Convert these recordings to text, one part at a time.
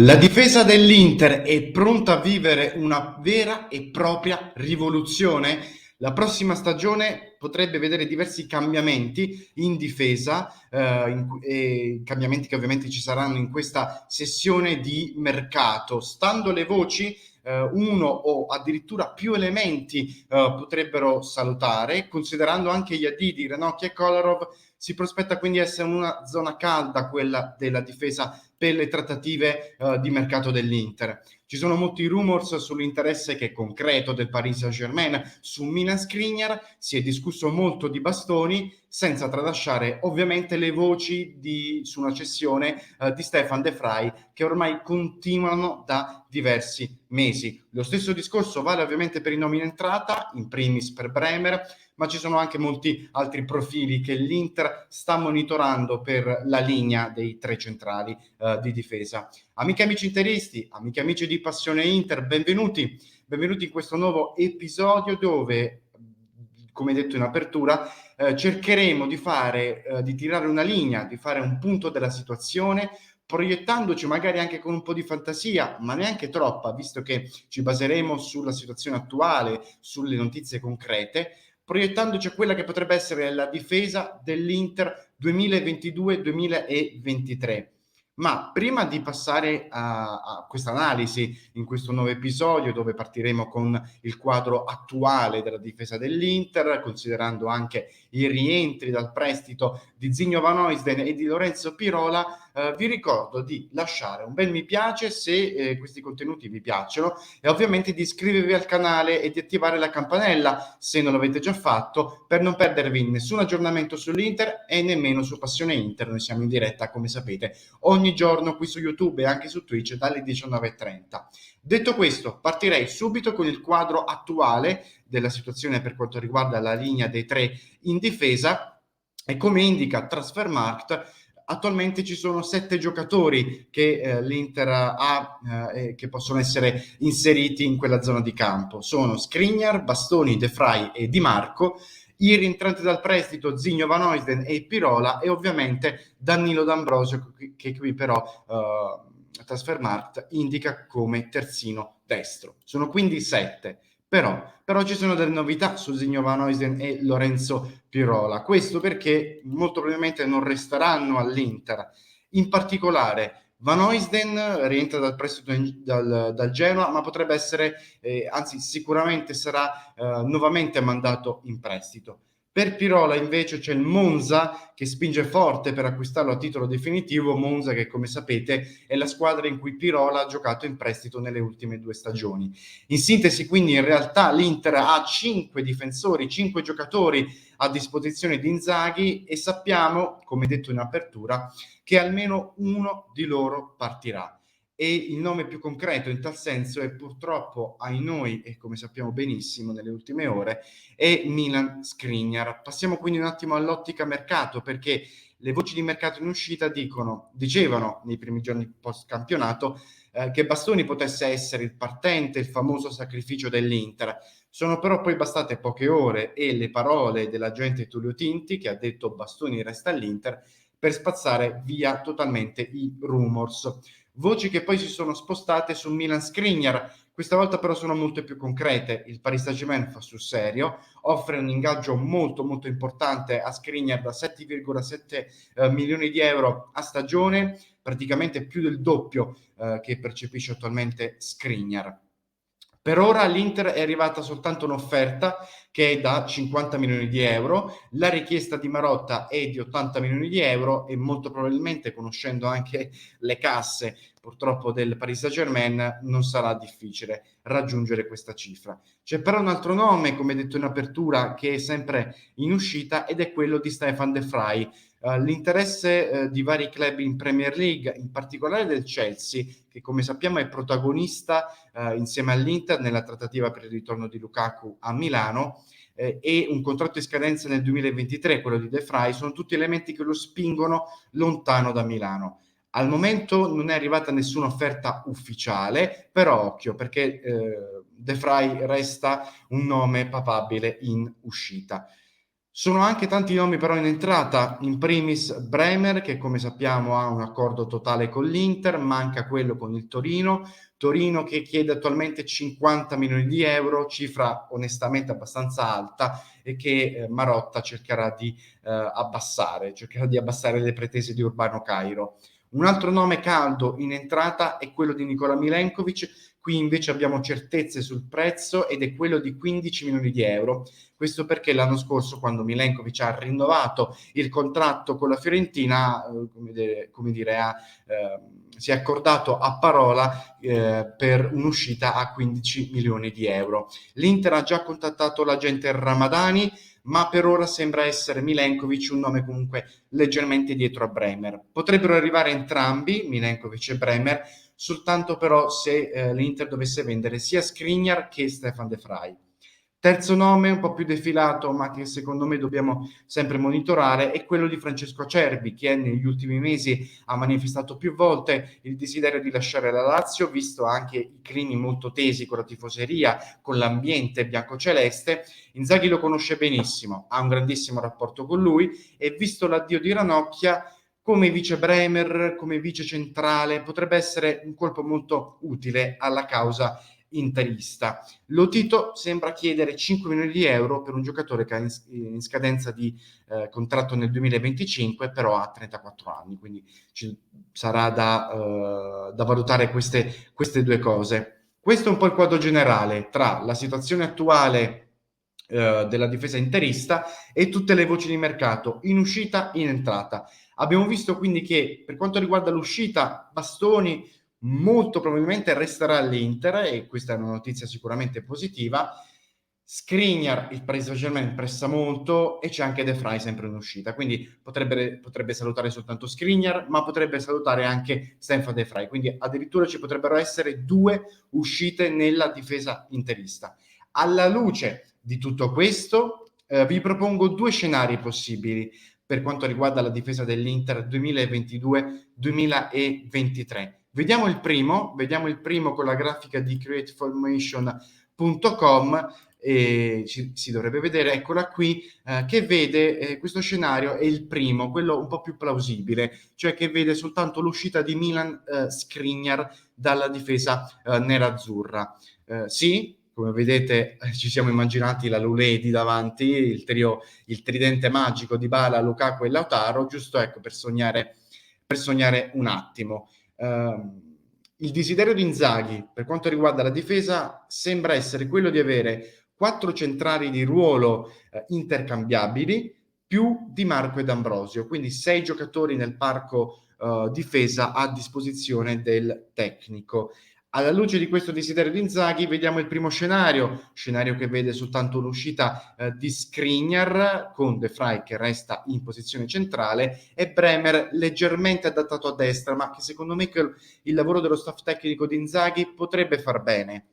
La difesa dell'Inter è pronta a vivere una vera e propria rivoluzione. La prossima stagione potrebbe vedere diversi cambiamenti in difesa, e cambiamenti che ovviamente ci saranno in questa sessione di mercato. Stando le voci, uno o addirittura più elementi potrebbero salutare, considerando anche gli addii di Ranocchi e Kolarov. Si prospetta quindi essere una zona calda quella della difesa per le trattative di mercato dell'Inter. Ci sono molti rumors sull'interesse che è concreto del Paris Saint-Germain su Milan Skriniar, si è discusso molto di Bastoni, senza tralasciare ovviamente le voci su una cessione di Stefan De Vrij che ormai continuano da diversi mesi. Lo stesso discorso vale ovviamente per i nomi in entrata, in primis per Bremer, ma ci sono anche molti altri profili che l'Inter sta monitorando per la linea dei tre centrali di difesa. Amiche e amici interisti, amiche e amici di Passione Inter, benvenuti in questo nuovo episodio dove, come detto in apertura, cercheremo di tirare una linea, di fare un punto della situazione, proiettandoci magari anche con un po' di fantasia, ma neanche troppa, visto che ci baseremo sulla situazione attuale, sulle notizie concrete, proiettandoci a quella che potrebbe essere la difesa dell'Inter 2022-2023. Ma prima di passare a questa analisi in questo nuovo episodio, dove partiremo con il quadro attuale della difesa dell'Inter, considerando anche i rientri dal prestito di Zinho Van Oisden e di Lorenzo Pirola, vi ricordo di lasciare un bel mi piace se questi contenuti vi piacciono e ovviamente di iscrivervi al canale e di attivare la campanella se non l'avete già fatto, per non perdervi nessun aggiornamento sull'Inter e nemmeno su Passione Inter. Noi siamo in diretta, come sapete, ogni giorno qui su YouTube e anche su Twitch dalle 19:30. Detto questo, partirei subito con il quadro attuale della situazione per quanto riguarda la linea dei tre in difesa, e come indica Transfermarkt attualmente ci sono 7 giocatori che l'Inter ha che possono essere inseriti in quella zona di campo. Sono Skriniar, Bastoni, De Vrij e Di Marco, i rientranti dal prestito Zinho Van Oisden e Pirola, e ovviamente Danilo D'Ambrosio, che qui però Transfermarkt indica come terzino destro. Sono quindi 7. Però ci sono delle novità su Zinho Van Oisden e Lorenzo Pirola. Questo perché molto probabilmente non resteranno all'Inter. In particolare Van Oisden rientra dal prestito dal Genoa, ma potrebbe essere, anzi sicuramente sarà nuovamente mandato in prestito. Per Pirola invece c'è il Monza che spinge forte per acquistarlo a titolo definitivo. Monza che, come sapete, è la squadra in cui Pirola ha giocato in prestito nelle ultime 2 stagioni. In sintesi, quindi, in realtà l'Inter ha 5 difensori, 5 giocatori a disposizione di Inzaghi, e sappiamo, come detto in apertura, che almeno uno di loro partirà. E il nome più concreto in tal senso è purtroppo, ai noi, e come sappiamo benissimo nelle ultime ore, è Milan Skriniar. Passiamo quindi un attimo all'ottica mercato, perché le voci di mercato in uscita dicevano nei primi giorni post campionato che Bastoni potesse essere il partente, il famoso sacrificio dell'Inter. Sono però poi bastate poche ore e le parole dell'agente Tullio Tinti, che ha detto Bastoni resta all'Inter, per spazzare via totalmente i rumors. Voci che poi si sono spostate su Milan Skriniar. Questa volta però sono molto più concrete. Il Paris Saint-Germain fa sul serio, offre un ingaggio molto molto importante a Skriniar da 7,7 milioni di euro a stagione, praticamente più del doppio che percepisce attualmente Skriniar. Per ora all'Inter è arrivata soltanto un'offerta che è da 50 milioni di euro, la richiesta di Marotta è di 80 milioni di euro e molto probabilmente, conoscendo anche le casse purtroppo del Paris Saint-Germain, non sarà difficile raggiungere questa cifra. C'è però un altro nome, come detto in apertura, che è sempre in uscita, ed è quello di Stefan De Vrij. L'interesse di vari club in Premier League, in particolare del Chelsea, che come sappiamo è protagonista insieme all'Inter nella trattativa per il ritorno di Lukaku a Milano, e un contratto in scadenza nel 2023, quello di De Vrij, sono tutti elementi che lo spingono lontano da Milano. Al momento non è arrivata nessuna offerta ufficiale, però occhio, perché De Vrij resta un nome papabile in uscita. Sono anche tanti nomi però in entrata, in primis Bremer che come sappiamo ha un accordo totale con l'Inter, manca quello con il Torino che chiede attualmente 50 milioni di euro, cifra onestamente abbastanza alta e che Marotta cercherà di abbassare le pretese di Urbano Cairo. Un altro nome caldo in entrata è quello di Nikola Milenkovic, qui invece abbiamo certezze sul prezzo ed è quello di 15 milioni di euro. Questo perché l'anno scorso, quando Milenkovic ha rinnovato il contratto con la Fiorentina, si è accordato a parola per un'uscita a 15 milioni di euro. L'Inter ha già contattato l'agente Ramadani, ma per ora sembra essere Milenkovic un nome comunque leggermente dietro a Bremer. Potrebbero arrivare entrambi, Milenkovic e Bremer, soltanto però se l'Inter dovesse vendere sia Skriniar che Stefan De Vrij. Terzo nome, un po' più defilato, ma che secondo me dobbiamo sempre monitorare, è quello di Francesco Acerbi, che negli ultimi mesi ha manifestato più volte il desiderio di lasciare la Lazio, visto anche i climi molto tesi con la tifoseria, con l'ambiente biancoceleste. Inzaghi lo conosce benissimo, ha un grandissimo rapporto con lui e visto l'addio di Ranocchia, come vice Bremer, come vice centrale, potrebbe essere un colpo molto utile alla causa interista. Lotito sembra chiedere 5 milioni di euro per un giocatore che ha in scadenza di contratto nel 2025, però ha 34 anni, quindi ci sarà da valutare queste due cose. Questo è un po' il quadro generale tra la situazione attuale della difesa interista e tutte le voci di mercato in uscita in entrata. Abbiamo visto quindi che per quanto riguarda l'uscita, Bastoni molto probabilmente resterà all'Inter e questa è una notizia sicuramente positiva. Skriniar il Paris Saint-Germain pressa molto e c'è anche De Vrij sempre in uscita, quindi potrebbe salutare soltanto Skriniar, ma potrebbe salutare anche Stefan De Vrij, quindi addirittura ci potrebbero essere 2 uscite nella difesa interista. Alla luce di tutto questo, vi propongo 2 scenari possibili per quanto riguarda la difesa dell'Inter 2022-2023. Vediamo il primo con la grafica di createformation.com e si dovrebbe vedere, eccola qui, che vede questo scenario è il primo, quello un po' più plausibile, cioè che vede soltanto l'uscita di Milan Skriniar dalla difesa nerazzurra. Sì, come vedete ci siamo immaginati la Luledi davanti, il tridente magico di Bala, Lukaku e Lautaro, giusto ecco per sognare un attimo. Il desiderio di Inzaghi per quanto riguarda la difesa sembra essere quello di avere 4 centrali di ruolo intercambiabili più Di Marco ed Ambrosio, quindi 6 giocatori nel parco difesa a disposizione del tecnico. Alla luce di questo desiderio di Inzaghi, vediamo il primo scenario che vede soltanto l'uscita di Skriniar con De Vrij che resta in posizione centrale e Bremer leggermente adattato a destra, ma che secondo me il lavoro dello staff tecnico di Inzaghi potrebbe far bene.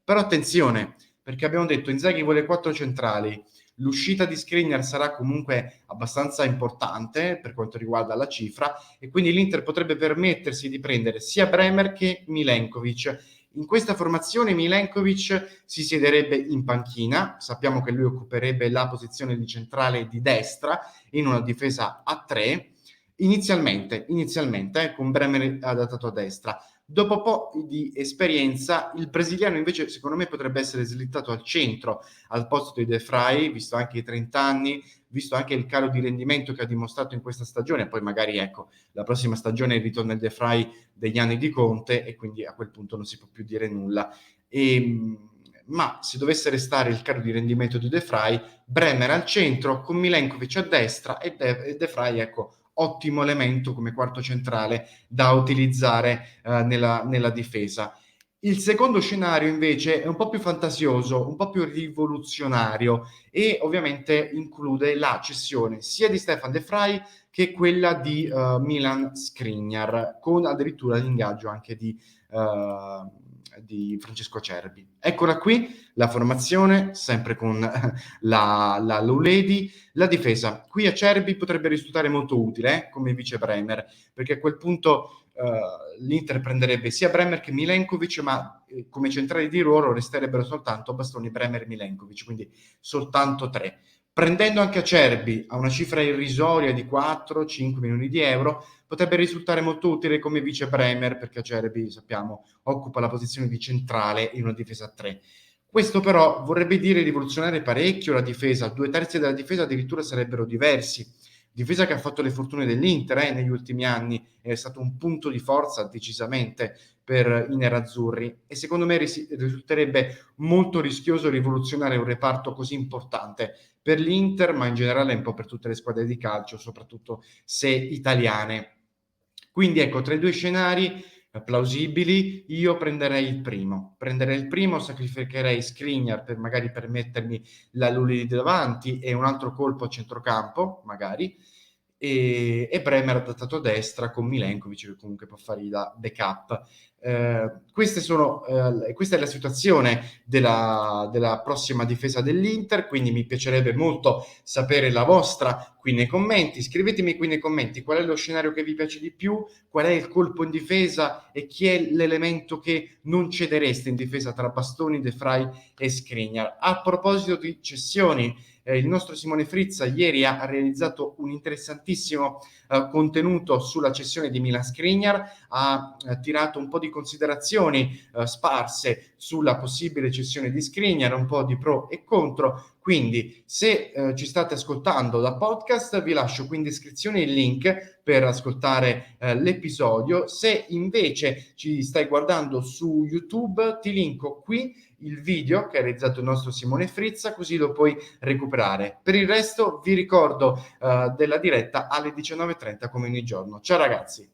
Però attenzione, perché abbiamo detto Inzaghi vuole 4 centrali, l'uscita di Skriniar sarà comunque abbastanza importante per quanto riguarda la cifra e quindi l'Inter potrebbe permettersi di prendere sia Bremer che Milenkovic. In questa formazione Milenkovic si siederebbe in panchina, sappiamo che lui occuperebbe la posizione di centrale di destra in una difesa a 3, inizialmente con Bremer adattato a destra. Dopo un po' di esperienza, il brasiliano invece secondo me potrebbe essere slittato al centro, al posto di De Vrij, visto anche i 30 anni, visto anche il calo di rendimento che ha dimostrato in questa stagione, poi magari ecco, la prossima stagione ritorna il De Vrij degli anni di Conte e quindi a quel punto non si può più dire nulla. Ma se dovesse restare il calo di rendimento di De Vrij, Bremer al centro, con Milenkovic a destra e De Vrij, ecco, ottimo elemento come quarto centrale da utilizzare nella difesa. Il secondo scenario invece è un po' più fantasioso, un po' più rivoluzionario e ovviamente include la cessione sia di Stefan De Vrij che quella di Milan Skriniar, con addirittura l'ingaggio anche di Francesco Acerbi. Eccola qui la formazione, sempre con la Luledi, la difesa. Qui Acerbi potrebbe risultare molto utile come vice Bremer, perché a quel punto l'Inter prenderebbe sia Bremer che Milenkovic, ma come centrali di ruolo resterebbero soltanto Bastoni, Bremer e Milenkovic, quindi soltanto 3. Prendendo anche Acerbi a una cifra irrisoria di 4-5 milioni di euro, potrebbe risultare molto utile come vice Bremer, perché Acerbi, sappiamo, occupa la posizione di centrale in una difesa a 3. Questo però vorrebbe dire rivoluzionare parecchio la difesa, 2/3 della difesa addirittura sarebbero diversi. Difesa che ha fatto le fortune dell'Inter negli ultimi anni, è stato un punto di forza decisamente per i nerazzurri e secondo me risulterebbe molto rischioso rivoluzionare un reparto così importante per l'Inter, ma in generale un po' per tutte le squadre di calcio, soprattutto se italiane. Quindi ecco, tra i due scenari plausibili, io prenderei il primo, sacrificherei Skriniar per magari permettermi la Luli di davanti e un altro colpo a centrocampo, magari, e Bremer adattato a destra con Milenkovic che comunque può fargli da backup. Questa è la situazione della prossima difesa dell'Inter, quindi mi piacerebbe molto sapere la vostra qui nei commenti. Scrivetemi qui nei commenti qual è lo scenario che vi piace di più, qual è il colpo in difesa e chi è l'elemento che non cedereste in difesa tra Bastoni, De Vrij e Skriniar. A proposito di cessioni, il nostro Simone Frizza ieri ha realizzato un interessantissimo contenuto sulla cessione di Milan Skriniar, ha tirato un po' di considerazioni sparse sulla possibile cessione di Skriniar, un po' di pro e contro. Quindi se ci state ascoltando da podcast vi lascio qui in descrizione il link per ascoltare l'episodio. Se invece ci stai guardando su YouTube ti linko qui il video che ha realizzato il nostro Simone Frizza, così lo puoi recuperare. Per il resto vi ricordo della diretta alle 19:30 come ogni giorno. Ciao ragazzi!